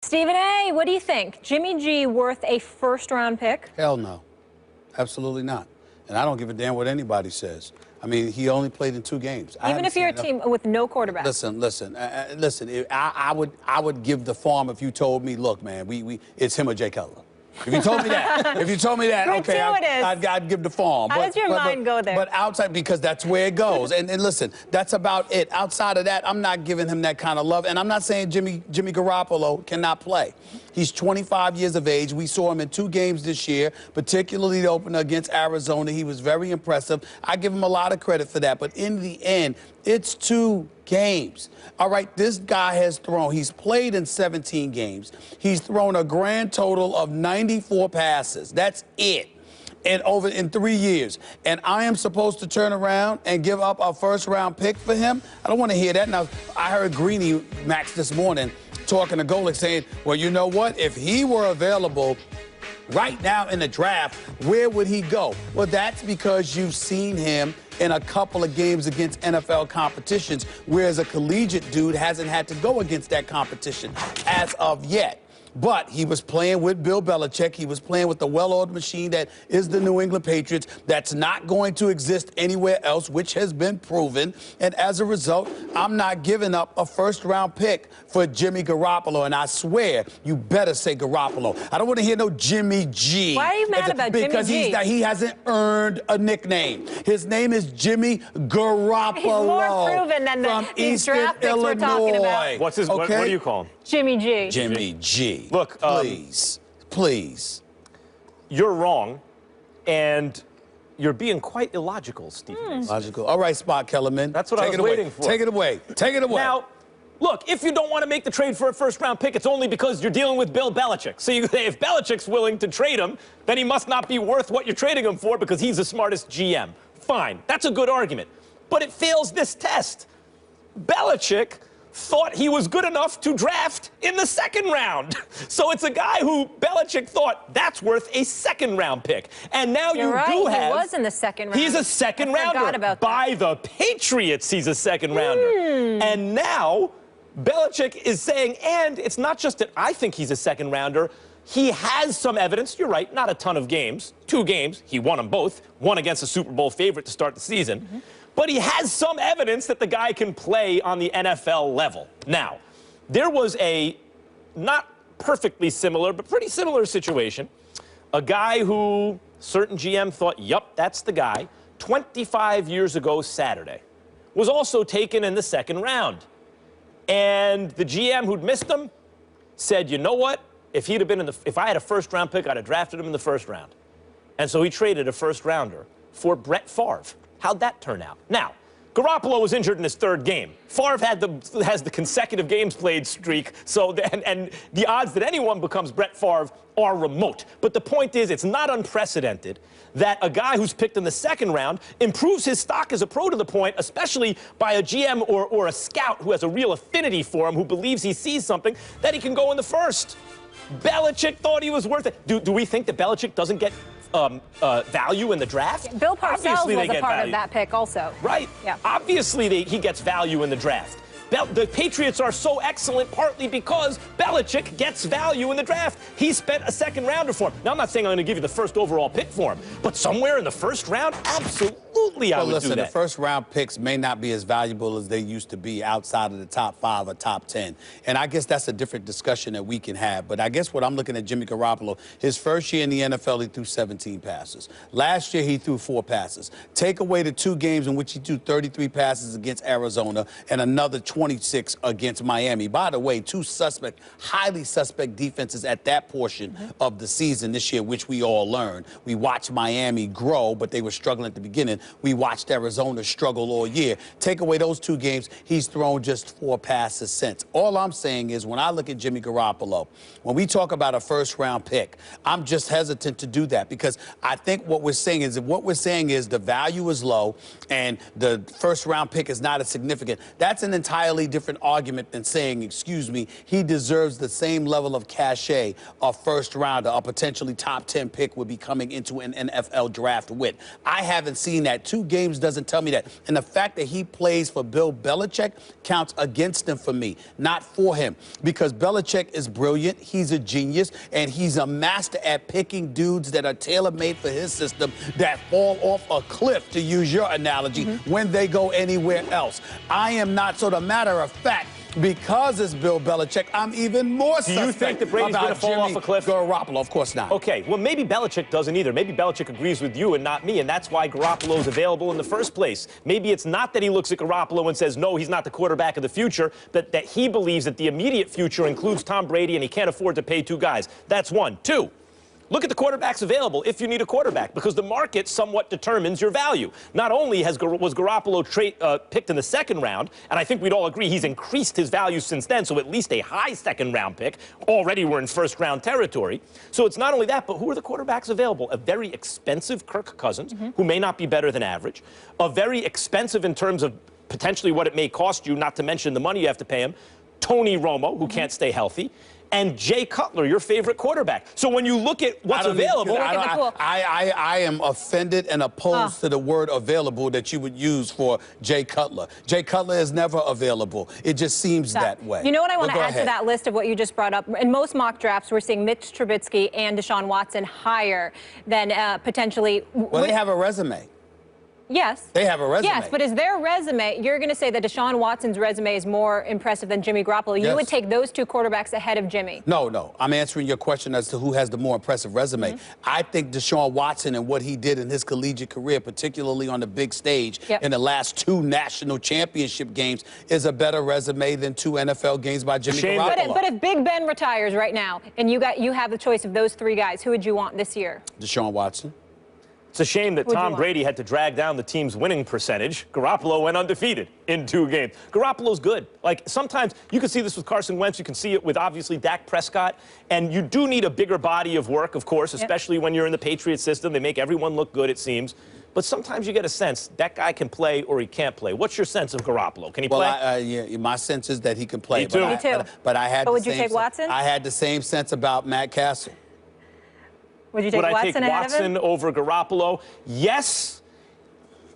Stephen A., what do you think? Jimmy G worth a first-round pick? Hell no. Absolutely not. And I don't give a damn what anybody says. I mean, he only played in 2 games. Even if you're a team with no quarterback. Listen. I would give the farm if you told me, look, man, it's him or Jay Cutler. If you told me that, okay, I'd give the farm. How does your mind go there? But outside, because that's where it goes. And listen, that's about it. Outside of that, I'm not giving him that kind of love. And I'm not saying Jimmy Garoppolo cannot play. He's 25 years of age. We saw him in 2 games this year, particularly the opener against Arizona. He was very impressive. I give him a lot of credit for that. But in the end, it's 2 games. All right, this guy has thrown, he's played in 17 games. He's thrown a grand total of 94 passes. That's it. And over in 3 years. And I am supposed to turn around and give up a first-round pick for him? I don't want to hear that. Now, I heard Greeny Max this morning talking to Golick saying, well, you know what? If he were available right now in the draft, where would he go? Well, that's because you've seen him in a couple of games against NFL competitions, whereas a collegiate dude hasn't had to go against that competition as of yet. But he was playing with Bill Belichick. He was playing with the well-oiled machine that is the New England Patriots. That's not going to exist anywhere else, which has been proven. And as a result, I'm not giving up a first-round pick for Jimmy Garoppolo. And I swear, you better say Garoppolo. I don't want to hear no Jimmy G. Why are you mad about Jimmy G? Because he hasn't earned a nickname. His name is Jimmy Garoppolo. He's more proven than these draft picks we're talking about. What's his? What do you call him? Jimmy G. Jimmy G. Look, please. You're wrong, and you're being quite illogical, Stephen. Logical. All right, Spot Kellerman. That's what I was waiting for. Take it away. Take it away. Now, look, if you don't want to make the trade for a first-round pick, it's only because you're dealing with Bill Belichick. So if Belichick's willing to trade him, then he must not be worth what you're trading him for because he's the smartest GM. Fine. That's a good argument. But it fails this test. Belichick thought he was good enough to draft in the 2nd round. So it's a guy who Belichick thought that's worth a 2nd-round pick. And now You're right. do have... He was in the 2nd round. He's a 2nd rounder. By the Patriots, he's a 2nd rounder. And now Belichick is saying, and it's not just that I think he's a 2nd rounder. He has some evidence. You're right, not a ton of games. 2 games. He won them both. One against a Super Bowl favorite to start the season. But he has some evidence that the guy can play on the NFL level. Now, there was a not perfectly similar, but pretty similar situation. A guy who certain GM thought, yup, that's the guy, 25 years ago Saturday, was also taken in the 2nd round. And the GM who'd missed him said, you know what? If I had a first-round pick, I'd have drafted him in the 1st round. And so he traded a 1st rounder for Brett Favre. How'd that turn out? Now, Garoppolo was injured in his 3rd game. Favre has the consecutive games played streak, so and the odds that anyone becomes Brett Favre are remote. But the point is, it's not unprecedented that a guy who's picked in the 2nd round improves his stock as a pro to the point, especially by a GM or a scout who has a real affinity for him, who believes he sees something, that he can go in the 1st. Belichick thought he was worth it. Do we think that Belichick doesn't get value in the draft? Bill Parcells was a part of that pick also. Right. Yeah. Obviously, he gets value in the draft. The Patriots are so excellent partly because Belichick gets value in the draft. He spent a 2nd rounder for him. Now, I'm not saying I'm going to give you the 1st overall pick for him, but somewhere in the 1st round, absolutely I would do that. Listen, the 1st round picks may not be as valuable as they used to be outside of the top 5 or top 10. And I guess that's a different discussion that we can have. But I guess what I'm looking at Jimmy Garoppolo, his 1st year in the NFL, he threw 17 passes. Last year, he threw 4 passes. Take away the 2 games in which he threw 33 passes against Arizona and another 26 against Miami. By the way, 2 highly suspect defenses at that portion of the season this year, which we all learned. We watched Miami grow, but they were struggling at the beginning. We watched Arizona struggle all year. Take away those 2 games, he's thrown just 4 passes since. All I'm saying is when I look at Jimmy Garoppolo, when we talk about a 1st-round pick, I'm just hesitant to do that because I think what we're saying is the value is low and the 1st-round pick is not as significant. That's an entirely different argument than saying, excuse me, he deserves the same level of cachet a 1st rounder, a potentially top 10 pick would be coming into an NFL draft with. I haven't seen that that. 2 games doesn't tell me that. And the fact that he plays for Bill Belichick counts against him for me, not for him. Because Belichick is brilliant, he's a genius, and he's a master at picking dudes that are tailor-made for his system that fall off a cliff, to use your analogy, when they go anywhere else. I am not. So the matter of fact, because it's Bill Belichick, I'm even more suspect. Do you think that Brady's going to fall off a cliff? Garoppolo, of course not. Okay, well, maybe Belichick doesn't either. Maybe Belichick agrees with you and not me, and that's why Garoppolo's available in the first place. Maybe it's not that he looks at Garoppolo and says, no, he's not the quarterback of the future, but that he believes that the immediate future includes Tom Brady and he can't afford to pay 2 guys. That's one. 2. Look at the quarterbacks available if you need a quarterback, because the market somewhat determines your value. Not only was Garoppolo picked in the 2nd round, and I think we'd all agree he's increased his value since then, so at least a high 2nd round pick. Already we're in 1st round territory. So it's not only that, but who are the quarterbacks available? A very expensive Kirk Cousins, who may not be better than average. A very expensive in terms of potentially what it may cost you, not to mention the money you have to pay him, Tony Romo, who can't stay healthy, and Jay Cutler, your favorite quarterback. So when you look at what's available, I am offended and opposed to the word available that you would use for Jay Cutler. Jay Cutler is never available. It just seems that way. You know what I want to add to that list of what you just brought up? In most mock drafts, we're seeing Mitch Trubisky and Deshaun Watson higher than potentially. Well, they have a resume. Yes. They have a resume. Yes, but is their resume, you're going to say that Deshaun Watson's resume is more impressive than Jimmy Garoppolo. Yes. You would take those 2 quarterbacks ahead of Jimmy. No. I'm answering your question as to who has the more impressive resume. I think Deshaun Watson and what he did in his collegiate career, particularly on the big stage in the last 2 national championship games, is a better resume than 2 NFL games by Jimmy Garoppolo. But if Big Ben retires right now and you have the choice of those 3 guys, who would you want this year? Deshaun Watson. It's a shame that Tom Brady had to drag down the team's winning percentage. Garoppolo went undefeated in 2 games. Garoppolo's good. Like, sometimes you can see this with Carson Wentz. You can see it with, obviously, Dak Prescott. And you do need a bigger body of work, of course, especially when you're in the Patriots system. They make everyone look good, it seems. But sometimes you get a sense that guy can play or he can't play. What's your sense of Garoppolo? Can he play? Yeah, my sense is that he can play. Me too. Me too. But I had. But would you take Watson? I had the same sense about Matt Castle. Would you take Watson ahead of him? Would I take Watson over Garoppolo? Yes.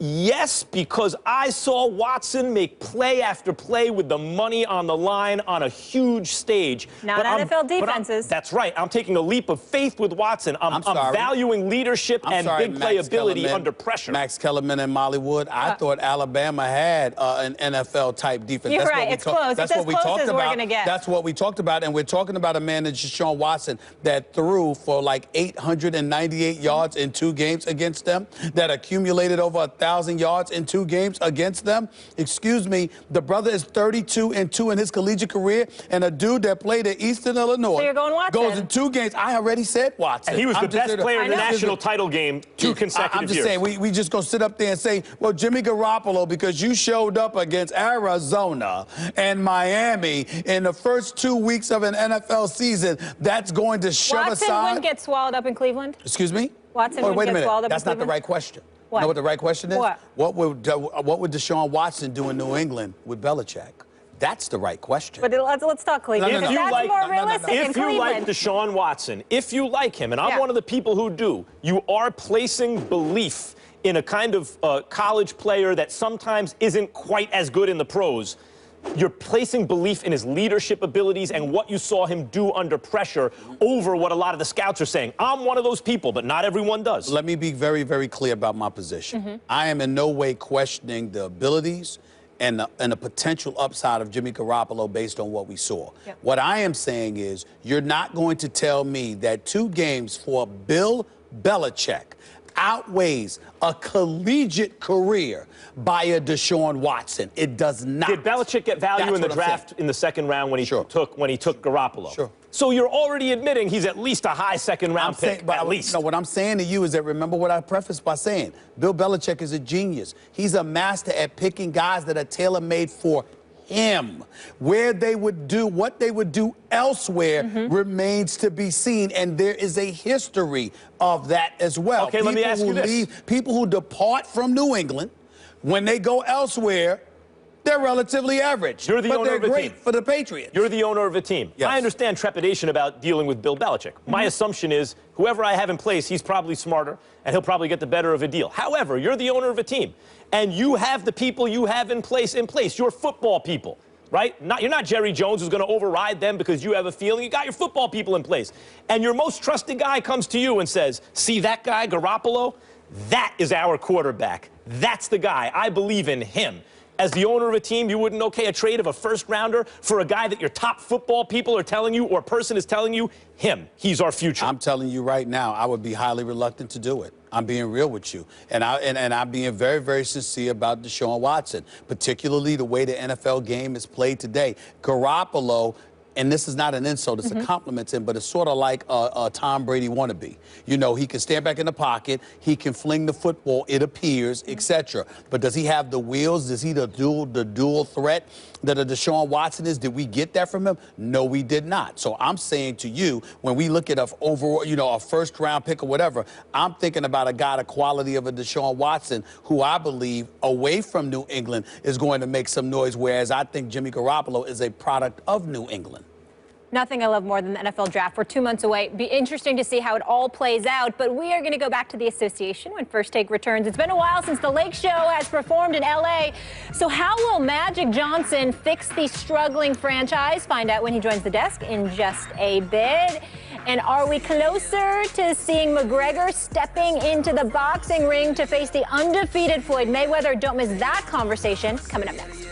Yes, because I saw Watson make play after play with the money on the line on a huge stage. Not NFL defenses. That's right. I'm taking a leap of faith with Watson. I'm valuing leadership and big playability under pressure. Max Kellerman and Molly Wood, I thought Alabama had an NFL-type defense. You're right. It's close. That's what we talked about. That's what we talked about. And we're talking about a man, Deshaun Watson, that threw for like 898 yards in 2 games against them, that accumulated over 1,000 yards in 2 games against them. Excuse me, the brother is 32-2 in his collegiate career, and a dude that played at Eastern Illinois so you're going Watson. goes in 2 games. I already said Watson. And he was the best player in the national title game 2 consecutive I'm just years. saying, we just gonna sit up there and say, well, Jimmy Garoppolo, because you showed up against Arizona and Miami in the first 2 weeks of an NFL season, that's going to shove aside. Watson wouldn't get swallowed up in Cleveland? Excuse me? Watson wouldn't get swallowed up in Cleveland? That's not the right question. What? You know what the right question is? What would Deshaun Watson do in New England with Belichick? That's the right question. But let's talk Cleveland. If you like Deshaun Watson, if you like him, and I'm one of the people who do, you are placing belief in a kind of college player that sometimes isn't quite as good in the pros. You're placing belief in his leadership abilities and what you saw him do under pressure over what a lot of the scouts are saying. I'm one of those people, but not everyone does. Let me be very, very clear about my position. I am in no way questioning the abilities and the potential upside of Jimmy Garoppolo based on what we saw. What I am saying is you're not going to tell me that 2 games for Bill Belichick outweighs a collegiate career by a Deshaun Watson. It does not. Did Belichick get value in the draft in the 2nd round when he took Garoppolo? Sure. So you're already admitting he's at least a high 2nd round pick, at least. No, what I'm saying to you is that, remember what I prefaced by saying, Bill Belichick is a genius. He's a master at picking guys that are tailor-made for him. What they would do elsewhere remains to be seen, and there is a history of that as well. Okay, let me ask you this. People who depart from New England, when they go elsewhere, They're relatively average. You're the owner of a team. But they're great for the Patriots. You're the owner of a team. Yes. I understand trepidation about dealing with Bill Belichick. My assumption is whoever I have in place, he's probably smarter, and he'll probably get the better of a deal. However, you're the owner of a team, and you have the people you have in place. Your football people, right? You're not Jerry Jones who's going to override them because you have a feeling. You got your football people in place. And your most trusted guy comes to you and says, see that guy, Garoppolo? That is our quarterback. That's the guy. I believe in him. As the owner of a team, you wouldn't okay a trade of a first-rounder for a guy that your top football people are telling you or person is telling you, he's our future. I'm telling you right now, I would be highly reluctant to do it. I'm being real with you. And I'm being very, very sincere about Deshaun Watson, particularly the way the NFL game is played today. Garoppolo, and this is not an insult, it's a compliment to him, but it's sort of like a Tom Brady wannabe. You know, he can stand back in the pocket, he can fling the football, it appears, etc. But does he have the wheels? Does he the dual threat that a Deshaun Watson is? Did we get that from him? No, we did not. So I'm saying to you, when we look at a overall, you know, a first-round pick or whatever, I'm thinking about a guy the quality of a Deshaun Watson, who I believe, away from New England, is going to make some noise, whereas I think Jimmy Garoppolo is a product of New England. Nothing I love more than the NFL draft. We're 2 months away. Be interesting to see how it all plays out. But we are going to go back to the association when First Take returns. It's been a while since the Lake Show has performed in L.A. So how will Magic Johnson fix the struggling franchise? Find out when he joins the desk in just a bit. And are we closer to seeing McGregor stepping into the boxing ring to face the undefeated Floyd Mayweather? Don't miss that conversation coming up next.